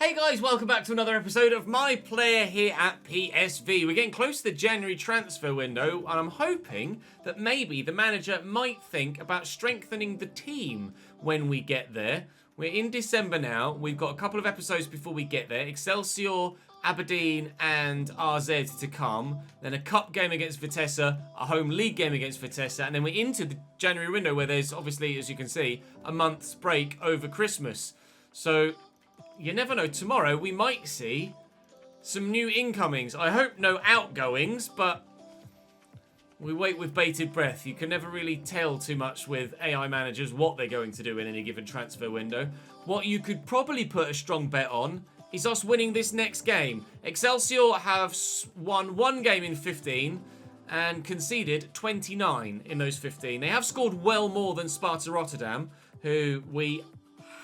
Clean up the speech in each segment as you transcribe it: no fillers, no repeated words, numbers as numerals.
Hey guys, welcome back to another episode of My Player here at PSV. We're getting close to the January transfer window, and I'm hoping that maybe the manager might think about strengthening the team when we get there. We're in December now. We've got a couple of episodes before we get there. Excelsior, Aberdeen and RZ to come. Then a cup game against Vitesse, a home league game against Vitesse, and then we're into the January window where there's obviously, as you can see, a month's break over Christmas. So you never know, tomorrow we might see some new incomings. I hope no outgoings, but we wait with bated breath. You can never really tell too much with AI managers what they're going to do in any given transfer window. What you could probably put a strong bet on is us winning this next game. Excelsior have won one game in 15 and conceded 29 in those 15. They have scored well more than Sparta Rotterdam, who we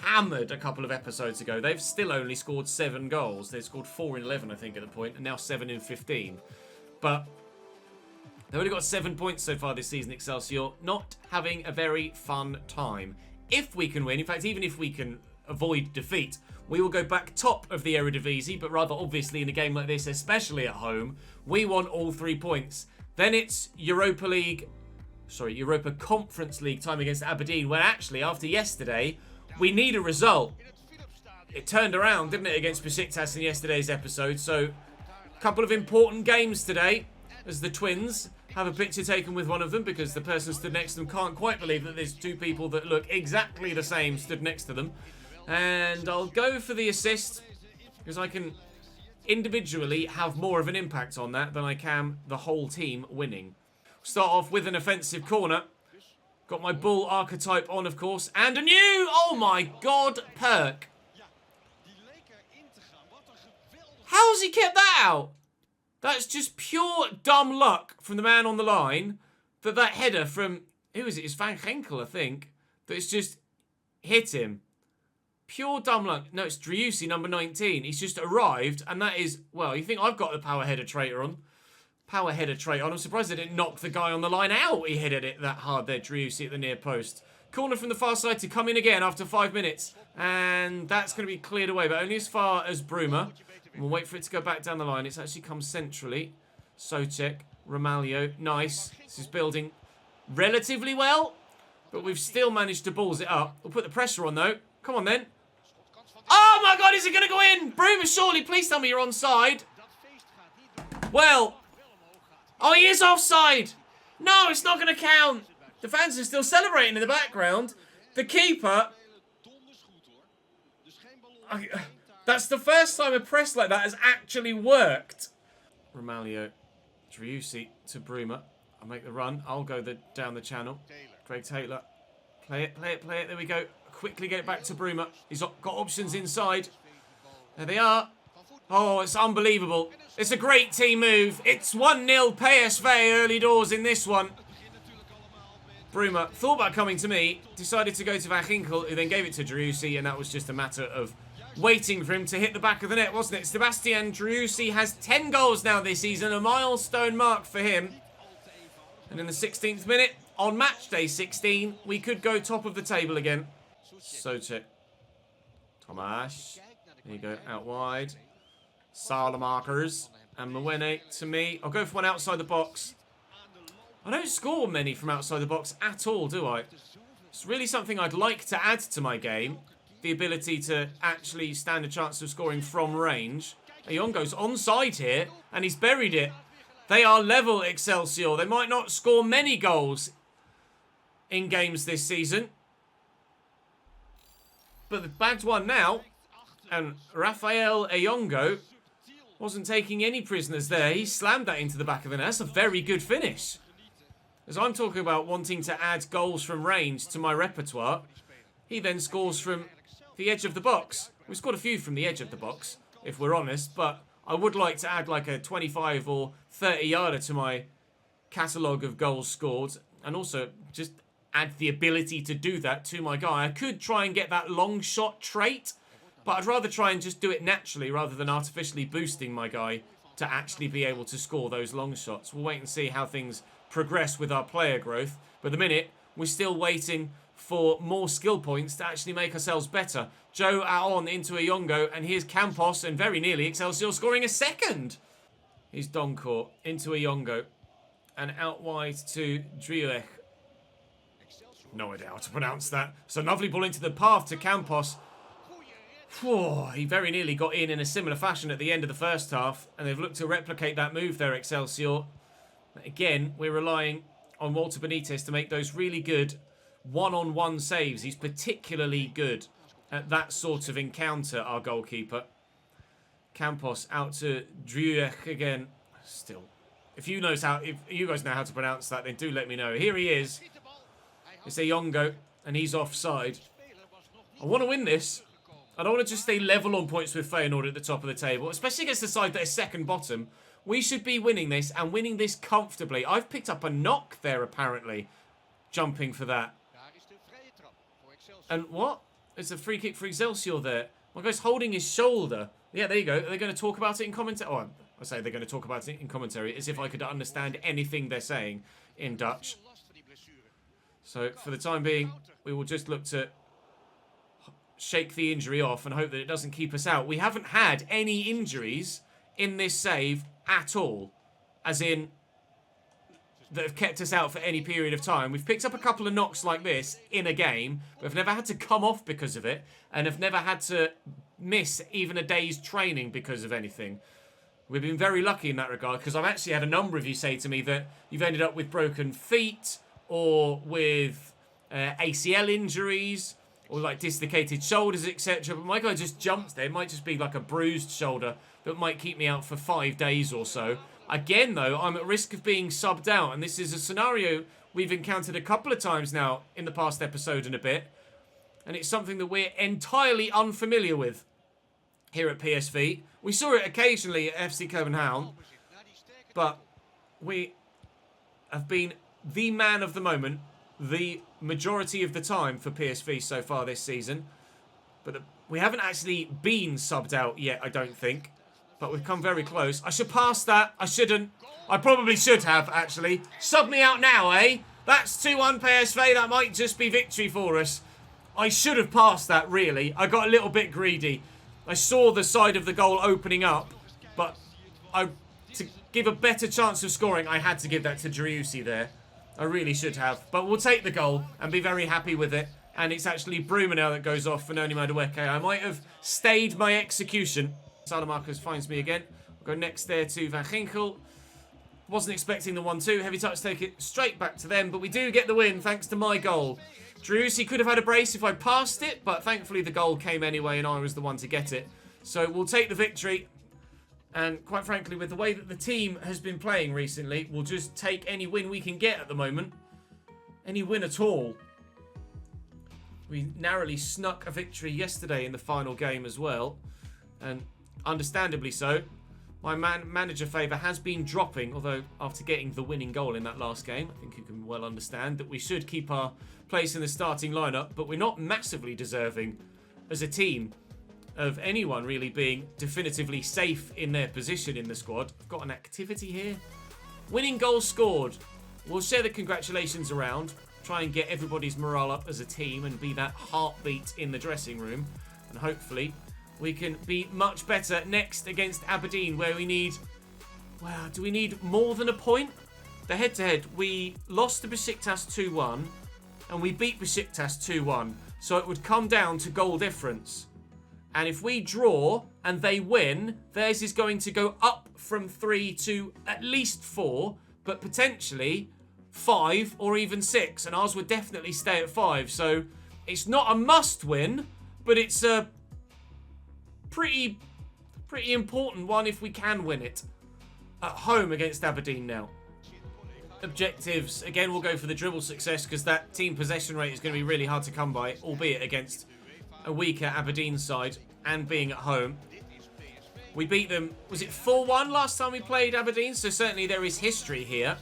hammered a couple of episodes ago. They've still only scored 7 goals. They've scored 4 in 11, I think, at the point, and now 7 in 15. But they've only got 7 points so far this season, Excelsior. Not having a very fun time. If we can win, in fact, even if we can avoid defeat, we will go back top of the Eredivisie, but rather obviously in a game like this, especially at home, we want all 3 points. Then it's Europa Conference League time against Aberdeen, where actually, after yesterday, we need a result. It turned around, didn't it, against Besiktas in yesterday's episode. So, a couple of important games today as the Twins have a picture taken with one of them because the person stood next to them can't quite believe that there's 2 people that look exactly the same stood next to them. And I'll go for the assist because I can individually have more of an impact on that than I can the whole team winning. Start off with an offensive corner. Got my bull archetype on, of course. And a new, oh my god, perk. How's he kept that out? That's just pure dumb luck from the man on the line. That header from, who is it? It's Van Genkel, I think. That's just hit him. Pure dumb luck. No, it's Driussi, number 19. He's just arrived, and that is, well, you think I've got the power header trait on. I'm surprised they didn't knock the guy on the line out. He headed it that hard there, Driussi at the near post. Corner from the far side to come in again after 5 minutes. And that's going to be cleared away, but only as far as Bruma. We'll wait for it to go back down the line. It's actually come centrally. Socek, Romaglio, nice. This is building relatively well, but we've still managed to balls it up. We'll put the pressure on, though. Come on, then. Oh, my God, is it going to go in? Bruma, surely, please tell me you're onside. Well, oh, he is offside. No, it's not going to count. The fans are still celebrating in the background. The keeper. That's the first time a press like that has actually worked. Romaglio, Driussi to Bruma. I'll make the run. I'll go down the channel. Greg Taylor. Play it. There we go. Quickly get it back to Bruma. He's got options inside. There they are. Oh, it's unbelievable. It's a great team move. It's 1-0 PSV early doors in this one. Bruma thought about coming to me, decided to go to Van Ginkel, who then gave it to Driussi, and that was just a matter of waiting for him to hit the back of the net, wasn't it? Sebastian Driussi has 10 goals now this season, a milestone mark for him. And in the 16th minute, on match day 16, we could go top of the table again. Socek. Tomasz. There you go, out wide. Salamakers and Mwene to me. I'll go for one outside the box. I don't score many from outside the box at all, do I? It's really something I'd like to add to my game. The ability to actually stand a chance of scoring from range. Ayongo's onside here, and he's buried it. They are level, Excelsior. They might not score many goals in games this season, but they've bagged one now. And Rafael Ayongo wasn't taking any prisoners there. He slammed that into the back of the net. That's a very good finish. As I'm talking about wanting to add goals from range to my repertoire, he then scores from the edge of the box. We've scored a few from the edge of the box, if we're honest, but I would like to add like a 25 or 30-yarder to my catalogue of goals scored, and also just add the ability to do that to my guy. I could try and get that long shot trait, but I'd rather try and just do it naturally rather than artificially boosting my guy to actually be able to score those long shots. We'll wait and see how things progress with our player growth. But at the minute, we're still waiting for more skill points to actually make ourselves better. Joe on into Ayongo, and here's Campos, and very nearly Excelsior scoring a second. Here's Doncourt into Ayongo, and out wide to Driuech. No idea how to pronounce that. So lovely ball into the path to Campos. Whew, he very nearly got in a similar fashion at the end of the first half, and they've looked to replicate that move there, Excelsior. Again, we're relying on Walter Benitez to make those really good one-on-one saves. He's particularly good at that sort of encounter, our goalkeeper. Campos out to Driuech again. Still, if you guys know how to pronounce that, then do let me know. Here he is. It's Ayongo, and he's offside. I want to win this. I don't want to just stay level on points with Feyenoord at the top of the table, especially against the side that is second bottom. We should be winning this, and winning this comfortably. I've picked up a knock there, apparently, jumping for that. And what? It's a free kick for Excelsior there. My guy's holding his shoulder. Yeah, there you go. They're going to talk about it in commentary. Oh, I say they're going to talk about it in commentary as if I could understand anything they're saying in Dutch. So, for the time being, we will just look to shake the injury off and hope that it doesn't keep us out. We haven't had any injuries in this save at all. As in, that have kept us out for any period of time. We've picked up a couple of knocks like this in a game, but we've never had to come off because of it, and have never had to miss even a day's training because of anything. We've been very lucky in that regard, because I've actually had a number of you say to me that you've ended up with broken feet, or with ACL injuries, or like dislocated shoulders, etc. But my guy just jumps there. It might just be like a bruised shoulder that might keep me out for 5 days or so. Again, though, I'm at risk of being subbed out, and this is a scenario we've encountered a couple of times now in the past episode and a bit, and it's something that we're entirely unfamiliar with here at PSV. We saw it occasionally at FC Copenhagen, but we have been the man of the moment the majority of the time for PSV so far this season. But we haven't actually been subbed out yet, I don't think. But we've come very close. I should pass that. I shouldn't. I probably should have, actually. Sub me out now, eh? That's 2-1 PSV. That might just be victory for us. I should have passed that, really. I got a little bit greedy. I saw the side of the goal opening up. But to give a better chance of scoring, I had to give that to Driussi there. I really should have. But we'll take the goal and be very happy with it. And it's actually Bruma now that goes off for Noni Madueke. I might have stayed my execution. Salamakers finds me again. We'll go next there to Van Ginkel. Wasn't expecting the 1-2. Heavy touch, take it straight back to them. But we do get the win thanks to my goal. Driussi could have had a brace if I passed it. But thankfully the goal came anyway and I was the one to get it. So we'll take the victory. And quite frankly, with the way that the team has been playing recently, we'll just take any win we can get at the moment. Any win at all. We narrowly snuck a victory yesterday in the final game as well. And understandably so. My manager favour has been dropping, although after getting the winning goal in that last game, I think you can well understand that we should keep our place in the starting lineup, but we're not massively deserving as a team of anyone really being definitively safe in their position in the squad. I've got an activity here. Winning goal scored. We'll share the congratulations around, try and get everybody's morale up as a team and be that heartbeat in the dressing room, and hopefully we can be much better next against Aberdeen, where we need... Wow, do we need more than a point? The head-to-head, we lost to Besiktas 2-1, and we beat Besiktas 2-1. So it would come down to goal difference. And if we draw and they win, theirs is going to go up from 3 to at least 4, but potentially 5 or even 6. And ours would definitely stay at 5. So it's not a must-win, but it's a pretty important one if we can win it. At home against Aberdeen now. Objectives. Again, we'll go for the dribble success because that team possession rate is going to be really hard to come by, albeit against a weaker Aberdeen side and being at home. We beat them, was it 4-1 last time we played Aberdeen? So certainly there is history here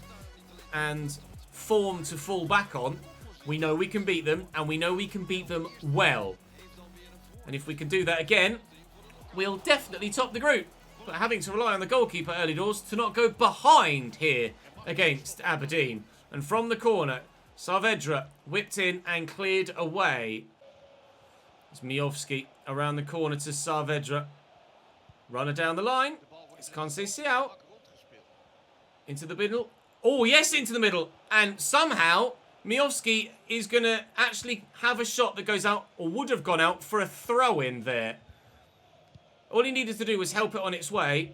and form to fall back on. We know we can beat them, and we know we can beat them well. And if we can do that again, we'll definitely top the group. But having to rely on the goalkeeper early doors to not go behind here against Aberdeen. And from the corner, Saavedra whipped in and cleared away. It's Miovski around the corner to Saavedra. Runner down the line. It's Conceição. Into the middle. Oh, yes, into the middle. And somehow, Miovski is going to actually have a shot that goes out, or would have gone out, for a throw-in there. All he needed to do was help it on its way.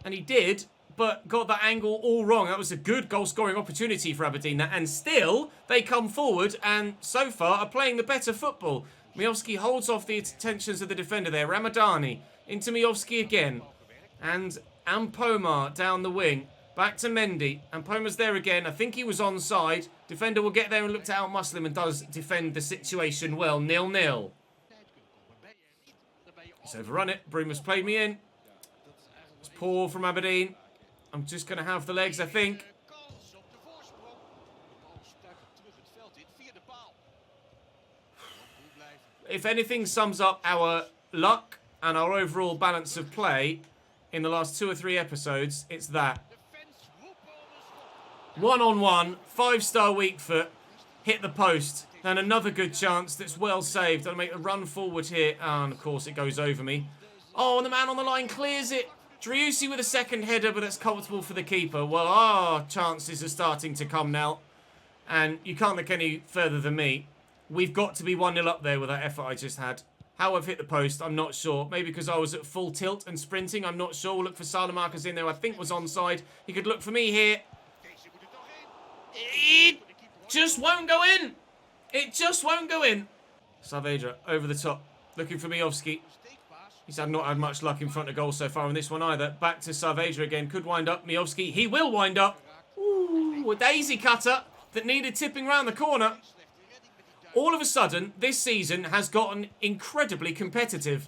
And he did, but got that angle all wrong. That was a good goal-scoring opportunity for Aberdeen. And still, they come forward and, so far, are playing the better football. Miovski holds off the attentions of the defender there. Ramadani into Miovski again. And Ampomar down the wing. Back to Mendy. Ampomar's there again. I think he was onside. Defender will get there and look to outmuscle him and does defend the situation well. 0-0. He's overrun it. Bruma's played me in. It's poor from Aberdeen. I'm just going to have the legs, I think. If anything sums up our luck and our overall balance of play in the last 2 or 3 episodes, it's that. 1-on-1, 5-star weak foot, hit the post, and another good chance that's well saved. I'll make a run forward here, and of course it goes over me. Oh, and the man on the line clears it. Driussi with a second header, but that's comfortable for the keeper. Well, our chances are starting to come now, and you can't look any further than me. We've got to be 1-0 up there with that effort I just had. How I've hit the post, I'm not sure. Maybe because I was at full tilt and sprinting, I'm not sure. We'll look for Salamakers in there, I think was onside. He could look for me here. It just won't go in. It just won't go in. Saavedra over the top, looking for Miovski. He's not had much luck in front of goal so far on this one either. Back to Saavedra again. Could wind up. Miovski, he will wind up. Ooh, a daisy cutter that needed tipping round the corner. All of a sudden, this season has gotten incredibly competitive.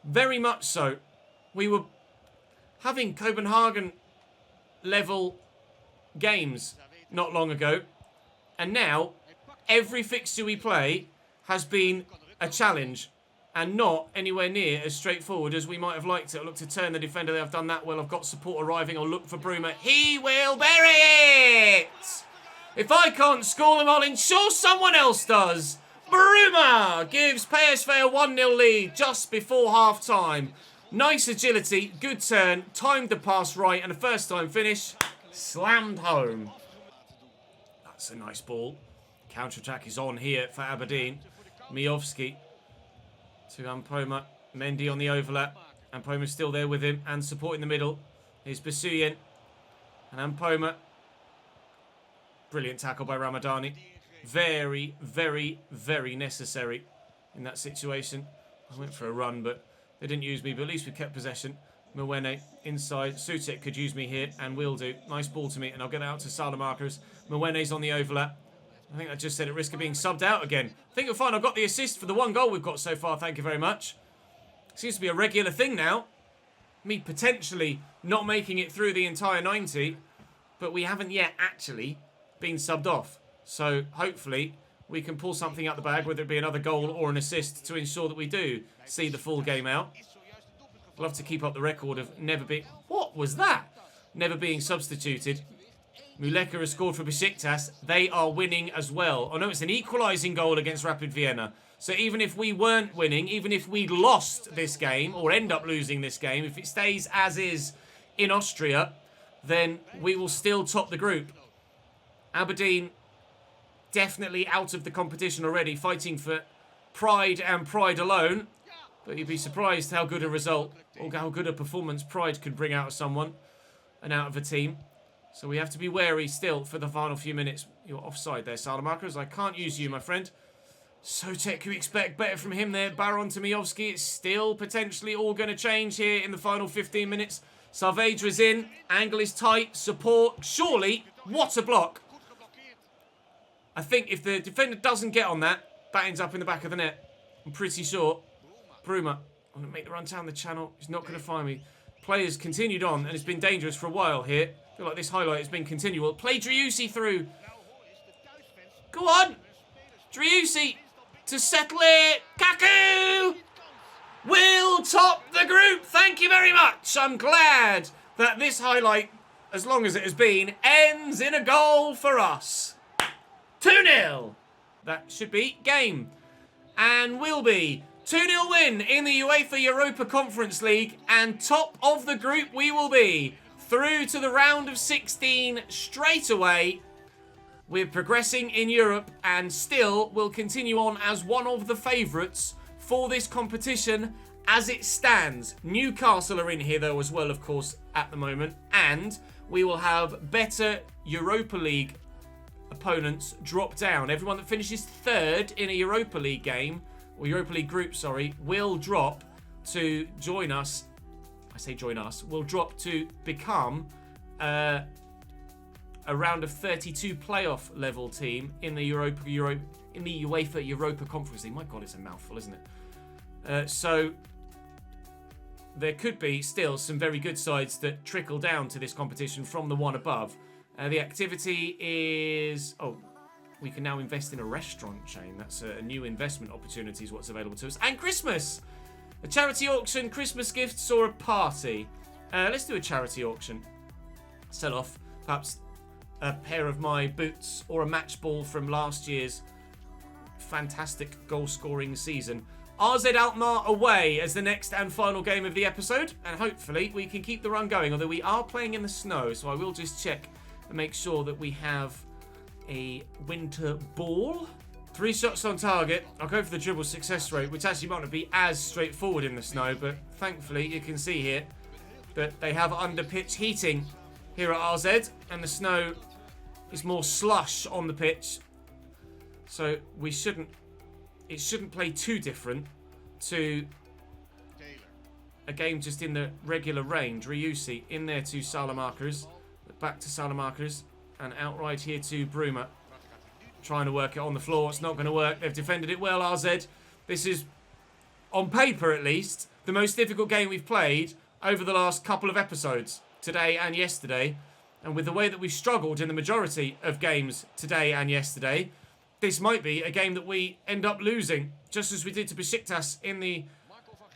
Very much so. We were having Copenhagen-level games not long ago. And now, every fixture we play has been a challenge. And not anywhere near as straightforward as we might have liked it. I'll look to turn the defender there. I've done that well. I've got support arriving. I'll look for Bruma. He will bury it! If I can't score them, I'll ensure someone else does. Bruma gives PSV a 1-0 lead just before half-time. Nice agility, good turn, timed the pass right, and a first-time finish. Slammed home. That's a nice ball. Counter-attack is on here for Aberdeen. Miovski to Ampoma. Mendy on the overlap. Ampoma's still there with him and supporting the middle. Here's Basuyen. And Ampoma. Brilliant tackle by Ramadani. Very, very, very necessary in that situation. I went for a run, but they didn't use me. But at least we kept possession. Mwene inside. Sutek could use me here and will do. Nice ball to me, and I'll get it out to Salamakers. Mwene's on the overlap. I think I just said at risk of being subbed out again. I think you'll find I've got the assist for the 1 goal we've got so far. Thank you very much. Seems to be a regular thing now. Me potentially not making it through the entire 90, but we haven't yet actually been subbed off. So hopefully we can pull something out the bag, whether it be another goal or an assist, to ensure that we do see the full game out. I'd love to keep up the record of never being... What was that? Never being substituted. Muleka has scored for Besiktas. They are winning as well. Oh no, it's an equalising goal against Rapid Vienna. So even if we weren't winning, even if we'd lost this game, or end up losing this game, if it stays as is in Austria, then we will still top the group. Aberdeen definitely out of the competition already, fighting for pride and pride alone. But you'd be surprised how good a result, or how good a performance pride could bring out of someone and out of a team. So we have to be wary still for the final few minutes. You're offside there, Salamakers. I can't use you, my friend. Sotek, you expect better from him there. Baron to Miovski. It's still potentially all going to change here in the final 15 minutes. Saavedra's in. Angle is tight. Support. Surely. What a block. I think if the defender doesn't get on that, that ends up in the back of the net. I'm pretty sure. Bruma. I'm going to make the run down the channel. He's not going to find me. Players continued on, and it's been dangerous for a while here. I feel like this highlight has been continual. Play Driussi through. Go on. Driussi to settle it. Kaku will top the group. Thank you very much. I'm glad that this highlight as long as it has been, ends in a goal for us. 2-0. That should be game. And will be 2-0 win in the UEFA Europa Conference League. And top of the group we will be. Through to the round of 16 straight away. We're progressing in Europe and still will continue on as one of the favourites for this competition as it stands. Newcastle are in here though as well, of course, at the moment. And we will have better Europa League opponents drop down. Everyone that finishes third in a Europa League game, or Europa League group, sorry, will drop to join us. I say join us. Will drop to become a round of 32 playoff level team in the UEFA Europa Conference League. My God, it's a mouthful, isn't it? So there could be still some very good sides that trickle down to this competition from the one above. The activity is... Oh, we can now invest in a restaurant chain. That's a new investment opportunity is what's available to us. And Christmas! A charity auction, Christmas gifts, or a party. Let's do a charity auction. Sell off perhaps a pair of my boots or a match ball from last year's fantastic goal-scoring season. RZ Alkmaar away as the next and final game of the episode. And hopefully we can keep the run going. Although we are playing in the snow, so I will just check and make sure that we have a winter ball. 3 shots on target. I'll go for the dribble success rate, which actually might not be as straightforward in the snow, but thankfully you can see here that they have under-pitch heating here at RZ, and the snow is more slush on the pitch. So it shouldn't play too different to a game just in the regular range. Ryusi in there to Salamakers, back to Salamakers, and outright here to Bruma. Trying to work it on the floor. It's not going to work. They've defended it well, RZ. This is, on paper at least, the most difficult game we've played over the last couple of episodes, today and yesterday. And with the way that we've struggled in the majority of games today and yesterday, this might be a game that we end up losing, just as we did to Besiktas in the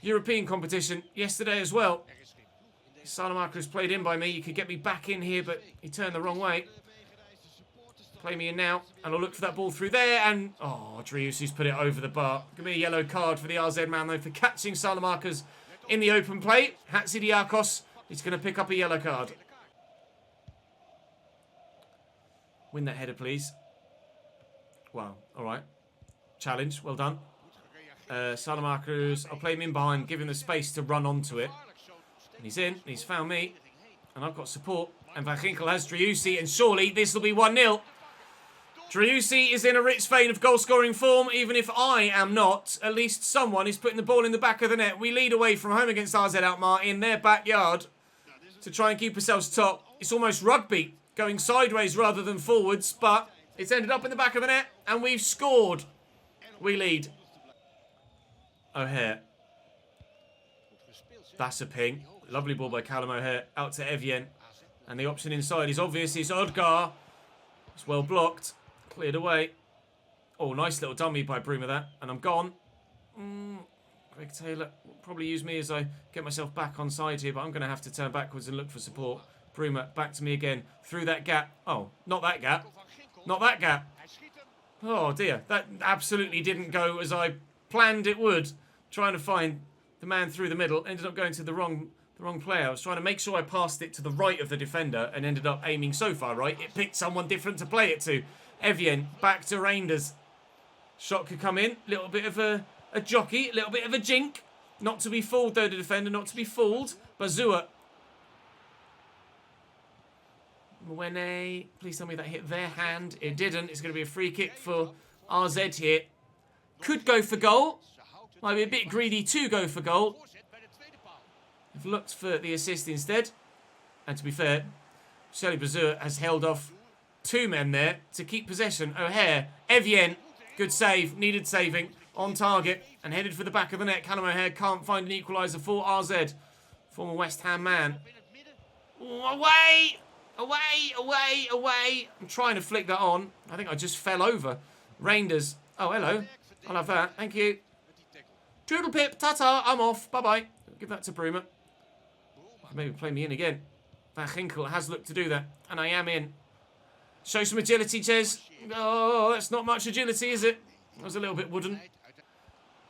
European competition yesterday as well. Salamakers has played in by me. He could get me back in here, but he turned the wrong way. Play me in now, and I'll look for that ball through there, and... Oh, Driussi's put it over the bar. Give me a yellow card for the RZ man, though, for catching Salamakers in the open play. Hatzidiakos is going to pick up a yellow card. Win that header, please. Wow, all right. Challenge, well done. Salamakers, I'll play him in behind, give him the space to run onto it. And he's in, and he's found me, and I've got support. And Van Ginkel has Driussi, and surely this will be 1-0. Driussi is in a rich vein of goal-scoring form, even if I am not. At least someone is putting the ball in the back of the net. We lead away from home against RZ Alkmaar in their backyard to try and keep ourselves top. It's almost rugby, going sideways rather than forwards, but it's ended up in the back of the net, and we've scored. We lead. O'Hare. That's a ping. Lovely ball by Callum O'Hare out to Evian. And the option inside is obvious. It's Odgar. It's well blocked. Cleared away. Oh, nice little dummy by Bruma that. And I'm gone. Greg Taylor will probably use me as I get myself back on side here, but I'm going to have to turn backwards and look for support. Bruma back to me again. Through that gap. Oh, not that gap. Not that gap. Oh, dear. That absolutely didn't go as I planned it would. Trying to find the man through the middle. Ended up going to the wrong player. I was trying to make sure I passed it to the right of the defender and ended up aiming so far right, it picked someone different to play it to. Evian, back to Reinders. Shot could come in. Little bit of a jockey, a little bit of a jink. Not to be fooled though, the defender, not to be fooled. Bazua. Mwene, please tell me that hit their hand. It didn't. It's going to be a free kick for RZ here. Could go for goal. Might be a bit greedy to go for goal. I've looked for the assist instead. And to be fair, Shelley Bazur has held off 2 men there to keep possession. O'Hare, Evian, good save, needed saving, on target, and headed for the back of the net. Callum O'Hare can't find an equaliser for RZ. Former West Ham man. Ooh, away! Away, away, away. I'm trying to flick that on. I think I just fell over. Reinders. Oh, hello. I'll have that. Thank you. Toodle pip, ta-ta, I'm off. Bye-bye. Give that to Bruma. Maybe play me in again. Van Ginkel has looked to do that, and I am in. Show some agility, Ches. Oh, that's not much agility, is it? That was a little bit wooden.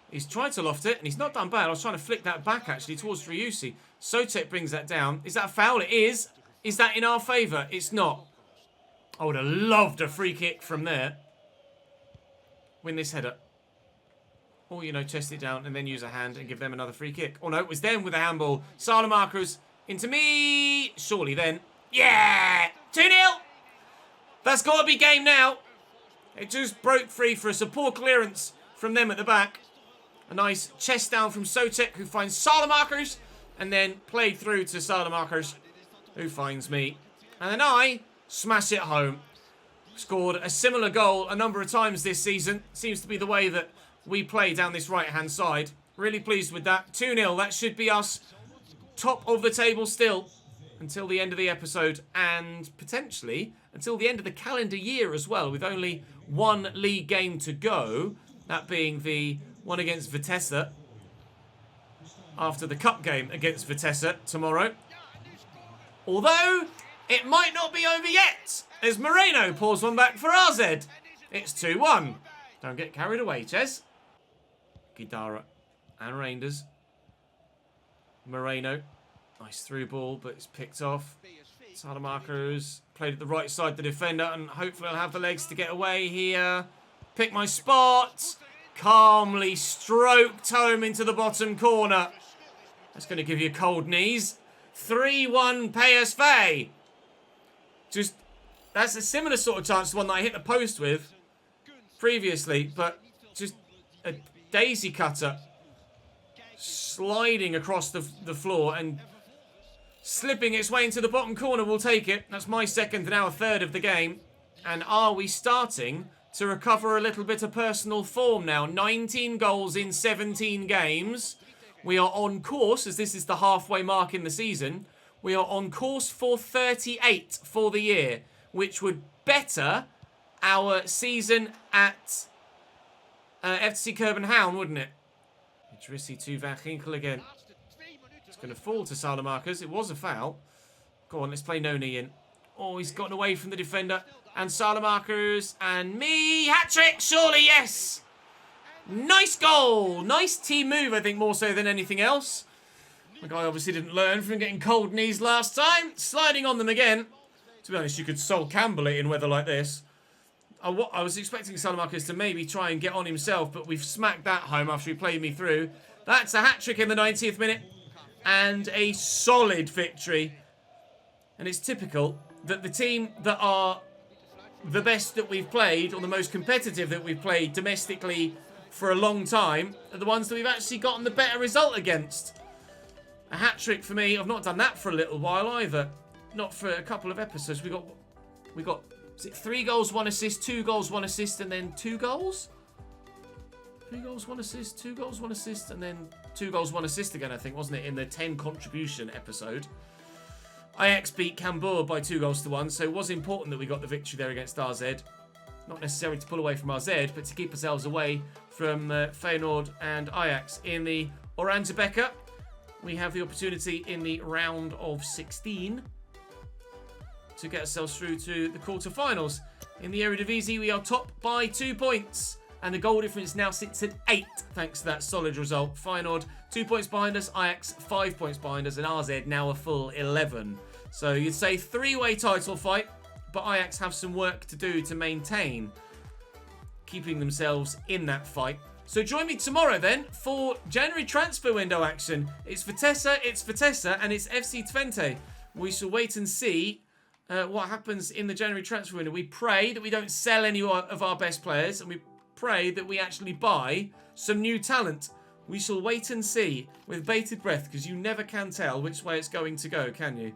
He's tried to loft it, and he's not done bad. I was trying to flick that back, actually, towards Ryusi. Sotek brings that down. Is that a foul? It is. Is that in our favour? It's not. I would have loved a free kick from there. Win this header. Or, you know, chest it down and then use a hand and give them another free kick. Oh, no, it was them with the handball. Salamakers into me. Surely then. Yeah! 2-0! That's got to be game now. It just broke free for a support clearance from them at the back. A nice chest down from Sotek, who finds Salamakers, and then played through to Salamakers, who finds me. And then I smash it home. Scored a similar goal a number of times this season. Seems to be the way that we play down this right-hand side. Really pleased with that. 2-0. That should be us top of the table still until the end of the episode, and potentially until the end of the calendar year as well, with only one league game to go, that being the one against Vitesse after the cup game against Vitesse tomorrow. Although it might not be over yet, as Moreno pours one back for RZ. It's 2-1. Don't get carried away, Ches. Guidara and Reinders. Moreno. Nice through ball, but it's picked off. Salamakers played at the right side, the defender, and hopefully I'll have the legs to get away here. Pick my spot. Calmly stroked home into the bottom corner. That's going to give you cold knees. 3-1 PSV. Just, that's a similar sort of chance to one that I hit the post with previously, but just a daisy cutter sliding across the floor and slipping its way into the bottom corner. Will take it. That's my second and our third of the game. And are we starting to recover a little bit of personal form now? 19 goals in 17 games. We are on course, as this is the halfway mark in the season. We are on course for 38 for the year, which would better our season at FC Copenhagen, wouldn't it? Idrissi to Van Ginkel again. It's going to fall to Salamakers. It was a foul. Go on, let's play Noni in. Oh, he's gotten away from the defender. And Salamakers and me. Hat-trick, surely, yes. Nice goal. Nice team move, I think, more so than anything else. The guy obviously didn't learn from getting cold knees last time. Sliding on them again. To be honest, you could Sol Campbell it in weather like this. I was expecting Salamakers to maybe try and get on himself, but we've smacked that home after he played me through. That's a hat-trick in the 90th minute. And a solid victory. And it's typical that the team that are the best that we've played, or the most competitive that we've played domestically for a long time, are the ones that we've actually gotten the better result against. A hat-trick for me. I've not done that for a little while either. Not for a couple of episodes. We got is it 3 goals, 1 assist, 2 goals, 1 assist, and then 2 goals? 3 goals, 1 assist, 2 goals, 1 assist, and then 2 goals, 1 assist again, I think, wasn't it, in the 10 contribution episode? Ajax beat Cambuur by 2-1, so it was important that we got the victory there against RZ. Not necessarily to pull away from RZ, but to keep ourselves away from Feyenoord and Ajax. In the Oranje Beker, we have the opportunity in the round of 16 to get ourselves through to the quarterfinals. In the Eredivisie, we are top by 2 points. And the goal difference now sits at 8, thanks to that solid result. Feyenoord, 2 points behind us. Ajax, 5 points behind us. And RZ now a full 11. So you'd say 3-way title fight. But Ajax have some work to do to maintain keeping themselves in that fight. So join me tomorrow then for January transfer window action. It's Vitesse, and it's FC Twente. We shall wait and see what happens in the January transfer window. We pray that we don't sell any of our best players, and we pray that we actually buy some new talent. We shall wait and see with bated breath, because you never can tell which way it's going to go, can you?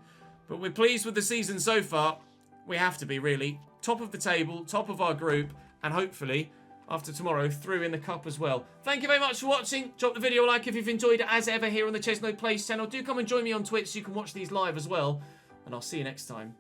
But we're pleased with the season so far. We have to be, really. Top of the table, top of our group, and hopefully, after tomorrow, through in the cup as well. Thank you very much for watching. Drop the video a like if you've enjoyed it, as ever, here on the ChesnoidPlays channel. Do come and join me on Twitch so you can watch these live as well. And I'll see you next time.